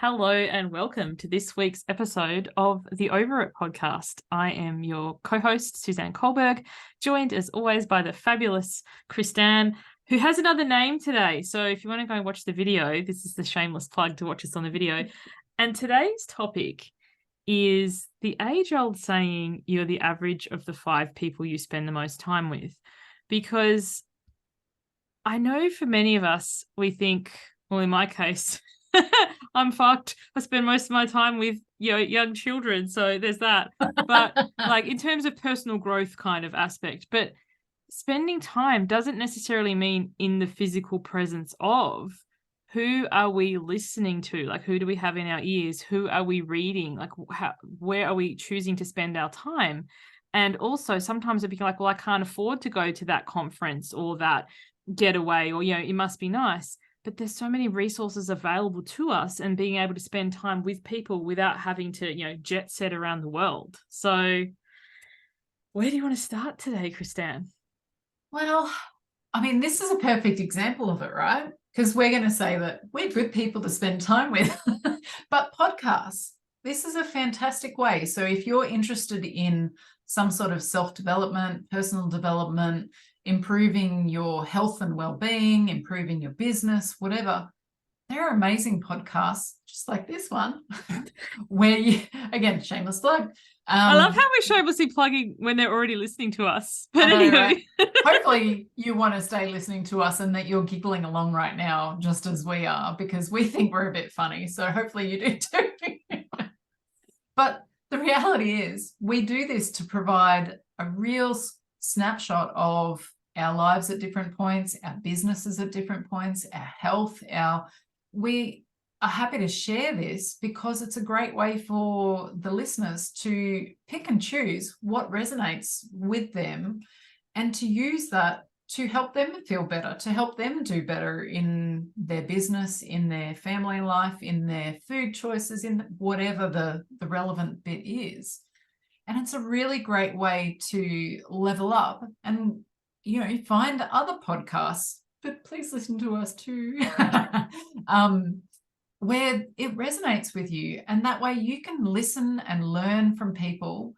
Hello and welcome to this week's episode of the Over It podcast. I am your co-host, Suzanne Kohlberg, joined as always by the fabulous Kristan, who has another name today. So if you want to go and watch the video, this is the shameless plug to watch us on the video. And today's topic is the age-old saying, you're the average of the 5 people you spend the most time with. Because I know for many of us, we think, well, in my case, I'm fucked. I spend most of my time with young children, so there's that. But like in terms of personal growth kind of aspect, but spending time doesn't necessarily mean in the physical presence of. Who are we listening to? Like, who do we have in our ears? Who are we reading? Like, where are we choosing to spend our time? And also sometimes it becomes like, well, I can't afford to go to that conference or that getaway, or it must be nice. But there's so many resources available to us, and being able to spend time with people without having to, jet set around the world. So where do you want to start today, Kristan? Well, I mean, this is a perfect example of it, right? Because we're going to say that we're good people to spend time with. But podcasts, this is a fantastic way. So if you're interested in some sort of self-development, personal development, improving your health and well-being, improving your business, whatever, there are amazing podcasts just like this one where you, again, shameless plug. I love how we're shamelessly plugging when they're already listening to us. But know, anyway. right? Hopefully you want to stay listening to us and that you're giggling along right now just as we are, because we think we're a bit funny. So hopefully you do too. But the reality is we do this to provide a real snapshot of our lives at different points, our businesses at different points, our health, we are happy to share this because it's a great way for the listeners to pick and choose what resonates with them and to use that to help them feel better, to help them do better in their business, in their family life, in their food choices, in whatever the relevant bit is. And it's a really great way to level up and, find other podcasts, but please listen to us too, where it resonates with you. And that way you can listen and learn from people.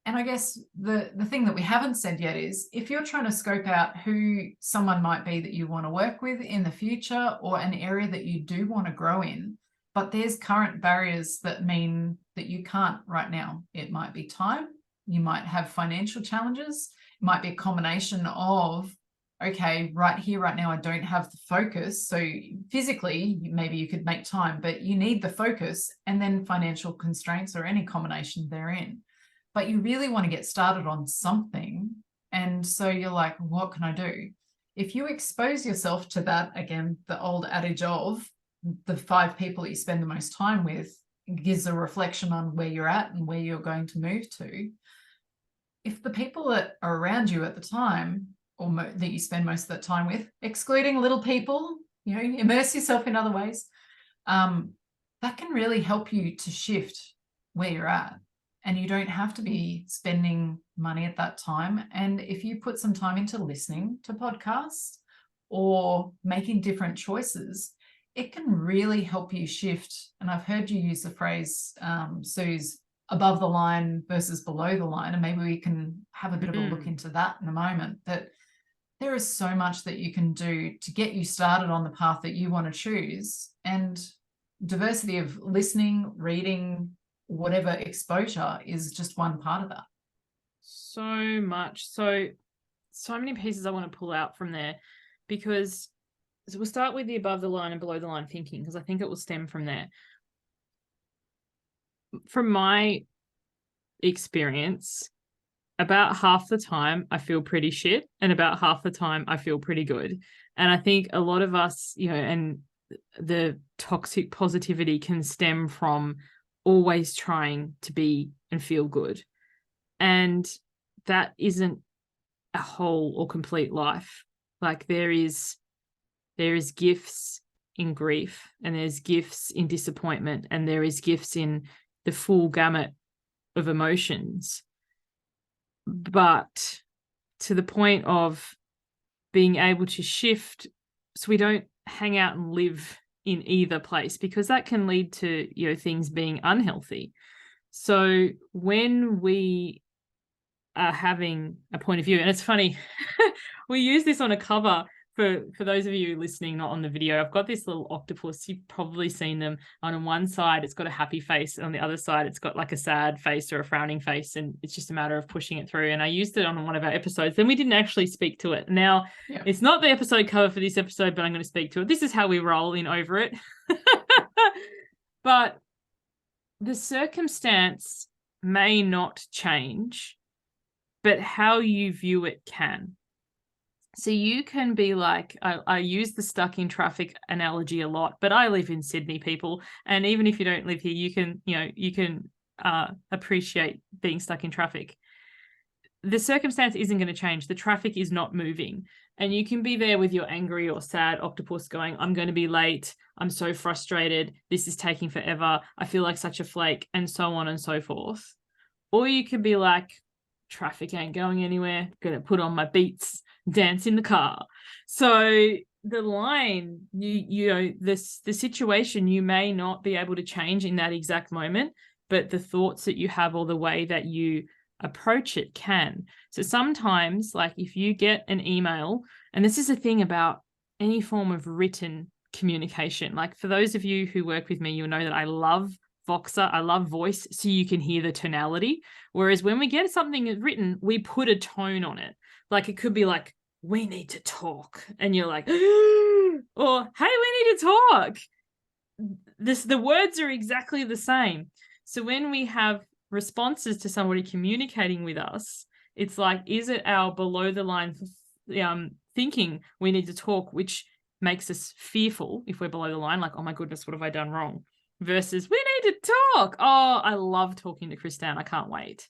And I guess the thing that we haven't said yet is if you're trying to scope out who someone might be that you want to work with in the future, or an area that you do want to grow in, but there's current barriers that mean that you can't right now. It might be time, you might have financial challenges, it might be a combination of, okay, right here, right now, I don't have the focus. So physically, maybe you could make time, but you need the focus, and then financial constraints or any combination therein. But you really want to get started on something. And so you're like, what can I do? If you expose yourself to that, again, the old adage of the 5 people that you spend the most time with gives a reflection on where you're at and where you're going to move to. If the people that are around you at the time, or that you spend most of that time with, excluding little people, immerse yourself in other ways, that can really help you to shift where you're at. And you don't have to be spending money at that time. And if you put some time into listening to podcasts or making different choices, it can really help you shift. And I've heard you use the phrase, Suze, above the line versus below the line. And maybe we can have a bit of a look into that in a moment. That there is so much that you can do to get you started on the path that you want to choose. And diversity of listening, reading, whatever exposure is just one part of that. So much. So many pieces I want to pull out from there, because we'll start with the above the line and below the line thinking, because I think it will stem from there. From my experience, about half the time I feel pretty shit, and about half the time I feel pretty good. And I think a lot of us, and the toxic positivity can stem from always trying to be and feel good. And that isn't a whole or complete life. Like there is gifts in grief, and there's gifts in disappointment, and there is gifts in the full gamut of emotions. But to the point of being able to shift, so we don't hang out and live in either place, because that can lead to, you know, things being unhealthy. So when we are having a point of view, and it's funny, we use this on a cover for those of you listening, not on the video. I've got this little octopus. You've probably seen them. On one side, it's got a happy face. On the other side, it's got like a sad face or a frowning face. And it's just a matter of pushing it through. And I used it on one of our episodes. Then we didn't actually speak to it. Now, It's not the episode cover for this episode, but I'm going to speak to it. This is how we roll in Over It. But the circumstance may not change, but how you view it can. So you can be like, I use the stuck in traffic analogy a lot, but I live in Sydney, people. And even if you don't live here, you can appreciate being stuck in traffic. The circumstance isn't going to change. The traffic is not moving. And you can be there with your angry or sad octopus going, I'm going to be late. I'm so frustrated. This is taking forever. I feel like such a flake, and so on and so forth. Or you could be like, traffic ain't going anywhere. Going to put on my Beats, dance in the car. So the line, the situation, you may not be able to change in that exact moment, but the thoughts that you have or the way that you approach it can. So sometimes, like if you get an email, and this is a thing about any form of written communication, like for those of you who work with me, you'll know that I love Voxer. I love voice, so you can hear the tonality. Whereas when we get something written, we put a tone on it. Like it could be like, we need to talk. And you're like, or, hey, we need to talk. The words are exactly the same. So when we have responses to somebody communicating with us, it's like, is it our below the line thinking we need to talk, which makes us fearful if we're below the line, like, oh my goodness, what have I done wrong? Versus we need to talk. Oh, I love talking to Kristan. I can't wait.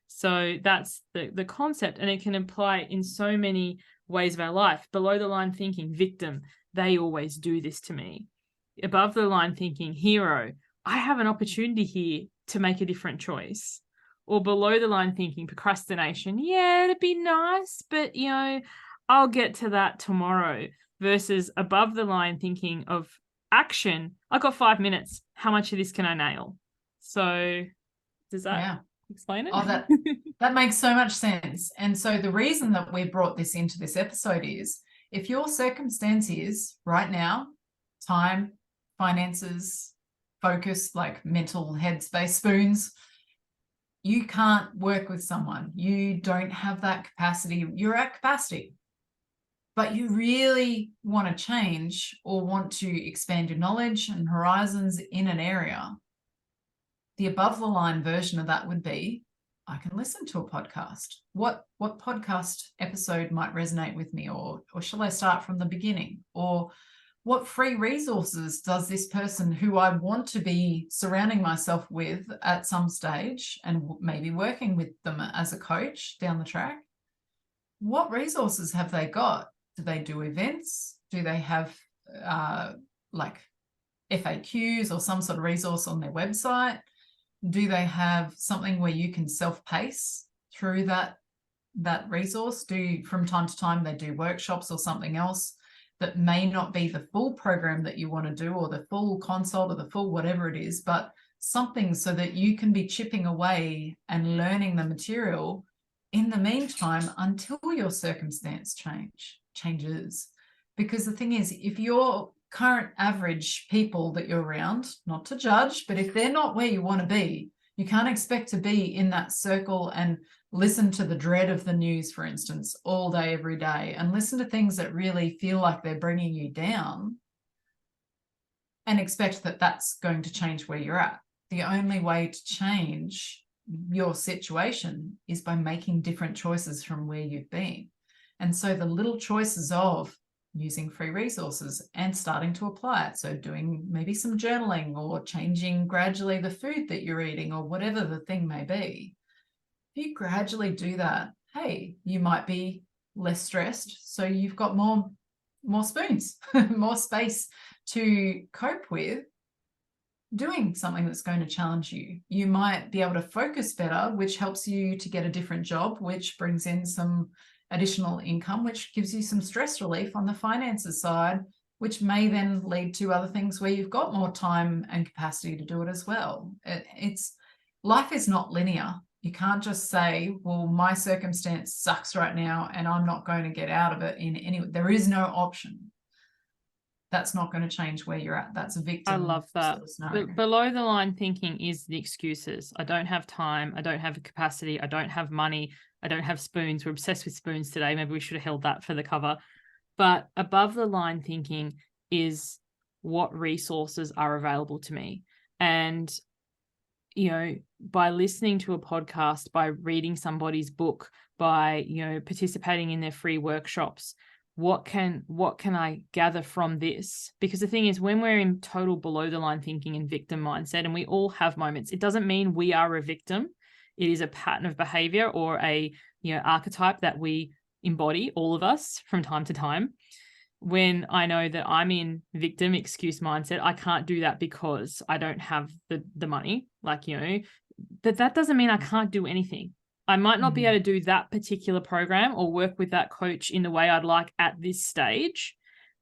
So that's the concept, and it can apply in so many ways of our life. Below the line thinking, victim, they always do this to me. Above the line thinking, hero, I have an opportunity here to make a different choice. Or below the line thinking, procrastination, yeah, it'd be nice, but I'll get to that tomorrow. Versus above the line thinking of action, I've got 5 minutes. How much of this can I nail? So does that explain it? Oh, that makes so much sense. And so the reason that we brought this into this episode is, if your circumstance is right now, time, finances, focus, like mental headspace spoons, you can't work with someone. You don't have that capacity. You're at capacity. But you really want to change or want to expand your knowledge and horizons in an area, the above the line version of that would be, I can listen to a podcast. What podcast episode might resonate with me? Or shall I start from the beginning? Or what free resources does this person who I want to be surrounding myself with at some stage, and maybe working with them as a coach down the track, what resources have they got? Do they do events? Do they have like FAQs or some sort of resource on their website? Do they have something where you can self-pace through that resource? From time to time they do workshops or something else that may not be the full program that you want to do, or the full consult, or the full whatever it is, but something so that you can be chipping away and learning the material in the meantime until your circumstance changes. Because the thing is, if your current average people that you're around, not to judge, but if they're not where you want to be, you can't expect to be in that circle and listen to the dread of the news, for instance, all day, every day, and listen to things that really feel like they're bringing you down and expect that that's going to change where you're at. The only way to change your situation is by making different choices from where you've been. And so the little choices of using free resources and starting to apply it, so doing maybe some journaling or changing gradually the food that you're eating or whatever the thing may be, if you gradually do that, hey, you might be less stressed, so you've got more spoons, more space to cope with doing something that's going to challenge you. You might be able to focus better, which helps you to get a different job, which brings in some additional income, which gives you some stress relief on the finances side, which may then lead to other things where you've got more time and capacity to do it as well. Life is not linear. You can't just say, well, my circumstance sucks right now and I'm not going to get out of it in any way. There is no option. That's not going to change where you're at. That's a victim. I love that. Sort of below the line thinking is the excuses. I don't have time. I don't have capacity. I don't have money. I don't have spoons. We're obsessed with spoons today. Maybe we should have held that for the cover. But above the line thinking is what resources are available to me. And, you know, by listening to a podcast, by reading somebody's book, by, you know, participating in their free workshops, what can I gather from this? Because the thing is, when we're in total below the line thinking and victim mindset, and we all have moments, it doesn't mean we are a victim. It is a pattern of behavior or a, you know, archetype that we embody, all of us, from time to time. When I know that I'm in victim excuse mindset, I can't do that because I don't have the money, like, you know, but that doesn't mean I can't do anything. I might not be able to do that particular program or work with that coach in the way I'd like at this stage,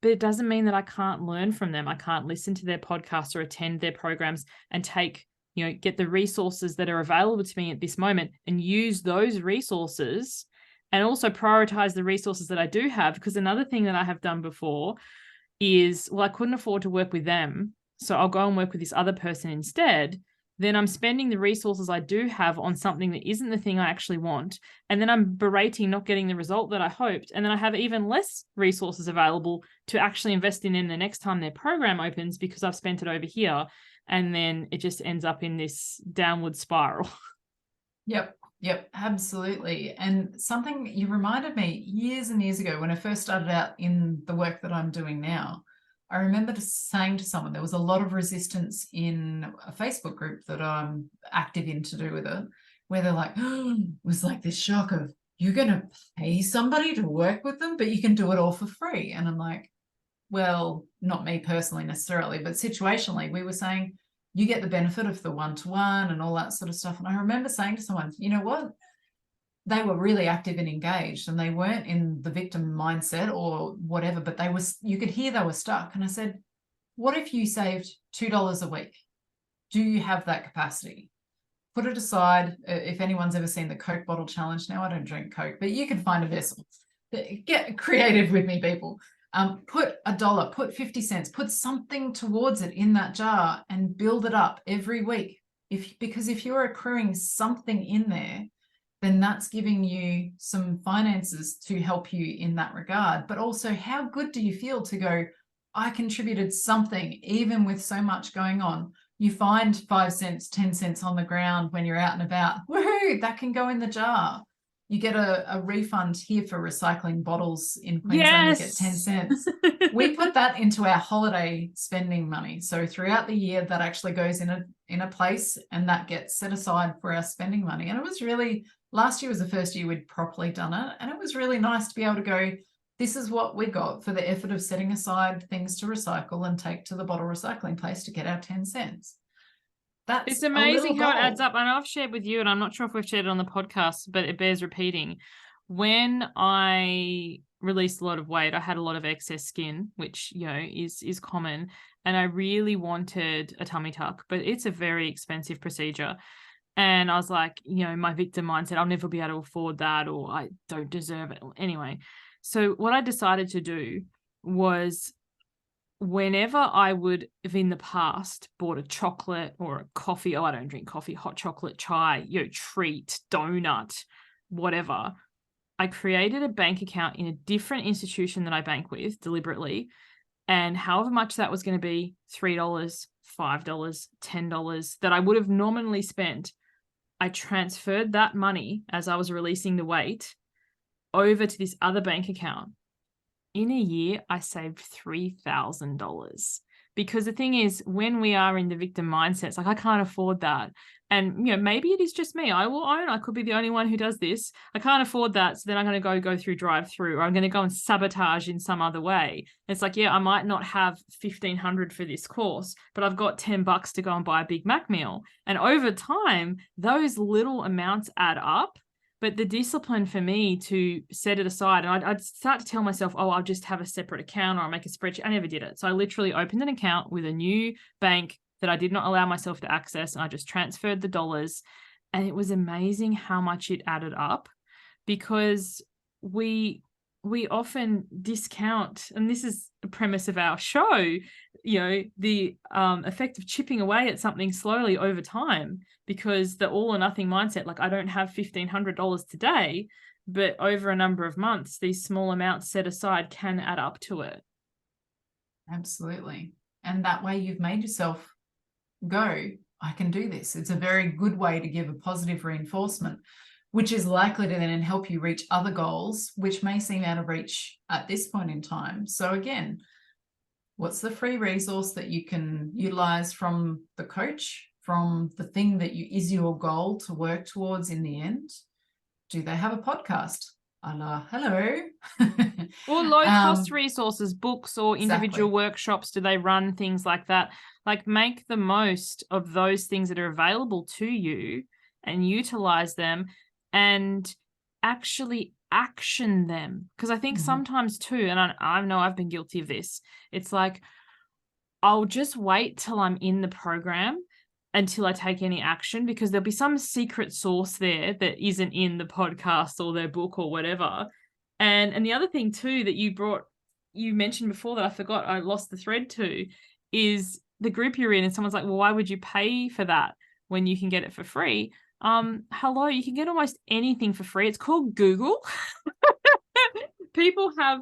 but it doesn't mean that I can't learn from them. I can't listen to their podcasts or attend their programs and take, you know, get the resources that are available to me at this moment and use those resources and also prioritize the resources that I do have. Because another thing that I have done before is, well, I couldn't afford to work with them, so I'll go and work with this other person instead. Then I'm spending the resources I do have on something that isn't the thing I actually want. And then I'm berating not getting the result that I hoped. And then I have even less resources available to actually invest in them the next time their program opens because I've spent it over here. And then it just ends up in this downward spiral. Yep, absolutely. And something you reminded me years and years ago when I first started out in the work that I'm doing now, I remember saying to someone, there was a lot of resistance in a Facebook group that I'm active in to do with it, where they're like, oh, it was like this shock of, you're going to pay somebody to work with them, but you can do it all for free. And I'm like, well, not me personally necessarily, but situationally, we were saying, you get the benefit of the one-to-one and all that sort of stuff. And I remember saying to someone, you know what? They were really active and engaged and they weren't in the victim mindset or whatever, but you could hear they were stuck. And I said, what if you saved $2 a week? Do you have that capacity? Put it aside. If anyone's ever seen the Coke bottle challenge, now I don't drink Coke, but you can find a vessel. Get creative with me, people. Put $1, put 50 cents, put something towards it in that jar and build it up every week. Because if you're accruing something in there, then that's giving you some finances to help you in that regard. But also, how good do you feel to go, I contributed something, even with so much going on? You find 5 cents, 10 cents on the ground when you're out and about. Woohoo, that can go in the jar. You get a refund here for recycling bottles in Queensland. Yes. You get 10 cents. We put that into our holiday spending money. So throughout the year, that actually goes in a place and that gets set aside for our spending money. And it was really, last year was the first year we'd properly done it. And it was really nice to be able to go, this is what we got for the effort of setting aside things to recycle and take to the bottle recycling place to get our 10 cents. It's amazing how it adds up. And I've shared with you, and I'm not sure if we've shared it on the podcast, but it bears repeating. When I released a lot of weight, I had a lot of excess skin, which, you know, is common. And I really wanted a tummy tuck, but it's a very expensive procedure. And I was like, you know, my victim mindset, I'll never be able to afford that, or I don't deserve it. Anyway, so what I decided to do was, whenever I would have in the past bought a chocolate or a coffee, I don't drink coffee, hot chocolate, chai, you know, treat, donut, whatever, I created a bank account in a different institution that I bank with deliberately. And however much that was going to be, $3, $5, $10 that I would have nominally spent, I transferred that money as I was releasing the weight over to this other bank account. In a year, I saved $3,000. Because the thing is, when we are in the victim mindset, it's like, I can't afford that. And, you know, maybe it is just me. I will own, I could be the only one who does this. I can't afford that. So then I'm going to go through drive-through, or I'm going to go and sabotage in some other way. It's like, yeah, I might not have $1,500 for this course, but I've got $10 to go and buy a Big Mac meal. And over time, those little amounts add up. But the discipline for me to set it aside, and I'd start to tell myself, oh, I'll just have a separate account or I'll make a spreadsheet. I never did it. So I literally opened an account with a new bank that I did not allow myself to access. And I just transferred the dollars. And it was amazing how much it added up, because we often discount, and this is the premise of our show, the effect of chipping away at something slowly over time, because the all or nothing mindset, like I don't have $1,500 today, but over a number of months, these small amounts set aside can add up to it. Absolutely. And that way you've made yourself go, I can do this. It's a very good way to give a positive reinforcement, which is likely to then help you reach other goals, which may seem out of reach at this point in time. So again, what's the free resource that you can utilize from the coach, from the thing that is your goal to work towards in the end? Do they have a podcast? Hello. Or low-cost resources, books or individual Exactly. workshops. Do they run things like that? Like, make the most of those things that are available to you and utilize them and actually action them. Because I think sometimes too, and I know I've been guilty of this, it's like, I'll just wait till I'm in the program until I take any action, because there'll be some secret source there that isn't in the podcast or their book or whatever. And the other thing too that you mentioned before that I forgot, I lost the thread to, is the group you're in, and someone's like, well, why would you pay for that when you can get it for free? Hello, you can get almost anything for free. It's called Google. People have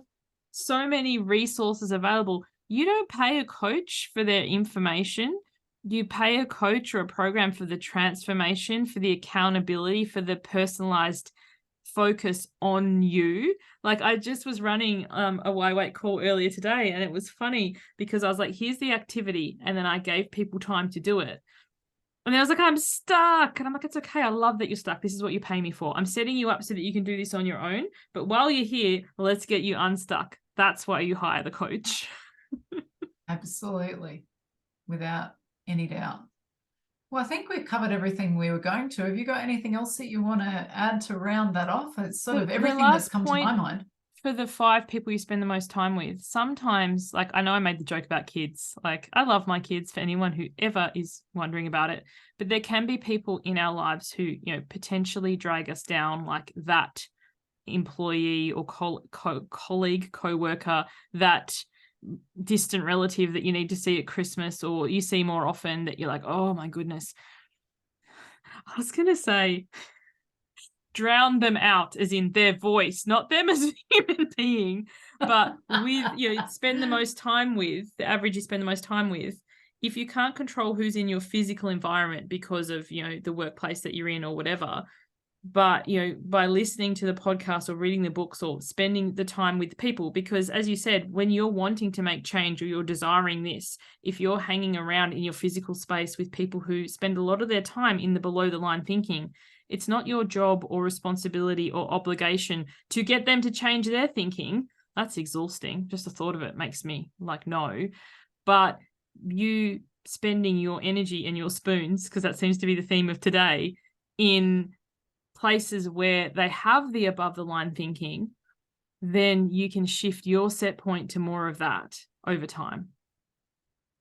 so many resources available. You don't pay a coach for their information. You pay a coach or a program for the transformation, for the accountability, for the personalized focus on you. Like, I just was running a Why Wait call earlier today, and it was funny because I was like, here's the activity, and then I gave people time to do it. And I was like, I'm stuck. And I'm like, it's okay. I love that you're stuck. This is what you pay me for. I'm setting you up so that you can do this on your own. But while you're here, let's get you unstuck. That's why you hire the coach. Absolutely. Without any doubt. Well, I think we've covered everything we were going to. Have you got anything else that you want to add to round that off? It's sort of everything that's come to my mind. For the 5 people you spend the most time with, sometimes, like, I know I made the joke about kids. Like, I love my kids, for anyone who ever is wondering about it. But there can be people in our lives who, potentially drag us down, like that employee or colleague, co-worker, that distant relative that you need to see at Christmas, or you see more often, that you're like, oh my goodness. I was going to say, drown them out, as in their voice, not them as a human being, but with, spend the most time with, the average you spend the most time with. If you can't control who's in your physical environment because of, the workplace that you're in or whatever, but, by listening to the podcast or reading the books or spending the time with people, because as you said, when you're wanting to make change or you're desiring this, if you're hanging around in your physical space with people who spend a lot of their time in the below the line thinking, it's not your job or responsibility or obligation to get them to change their thinking. That's exhausting. Just the thought of it makes me like, no. But you spending your energy and your spoons, because that seems to be the theme of today, in places where they have the above the line thinking, then you can shift your set point to more of that over time.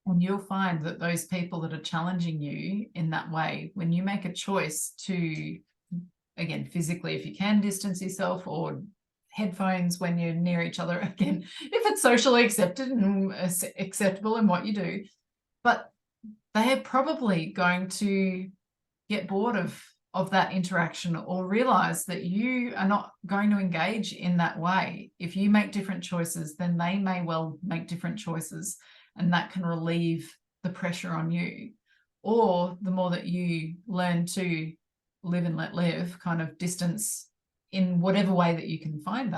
And you'll find that those people that are challenging you in that way, when you make a choice to, again, physically, if you can, distance yourself, or headphones when you're near each other, again, if it's socially accepted and acceptable in what you do, but they are probably going to get bored of that interaction, or realize that you are not going to engage in that way. If you make different choices, then they may well make different choices, and that can relieve the pressure on you. Or the more that you learn to live and let live, kind of distance in whatever way that you can find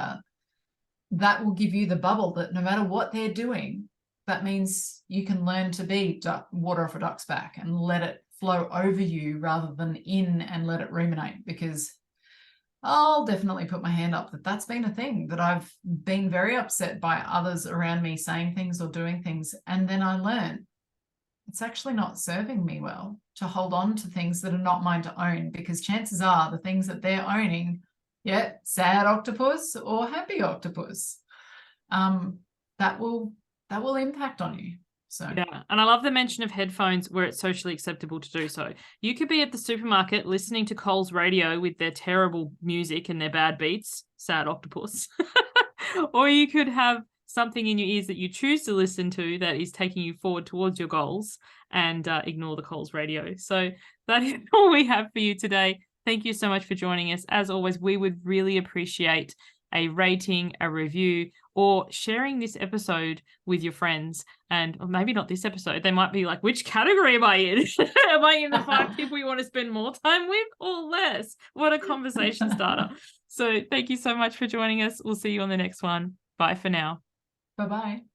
that will give you the bubble that no matter what they're doing, that means you can learn to be water off a duck's back and let it flow over you rather than in and let it ruminate. Because I'll definitely put my hand up that that's been a thing, that I've been very upset by others around me saying things or doing things, and then I learn it's actually not serving me well to hold on to things that are not mine to own, because chances are the things that they're owning Yeah, sad octopus or happy octopus. That will impact on you. So yeah, and I love the mention of headphones where it's socially acceptable to do so. You could be at the supermarket listening to Coles radio with their terrible music and their bad beats, sad octopus. Or you could have something in your ears that you choose to listen to that is taking you forward towards your goals, and ignore the Coles radio. So that is all we have for you today. Thank you so much for joining us. As always, we would really appreciate a rating, a review, or sharing this episode with your friends. And or maybe not this episode. They might be like, which category am I in? Am I in the 5 people we want to spend more time with or less? What a conversation starter. So thank you so much for joining us. We'll see you on the next one. Bye for now. bye-bye.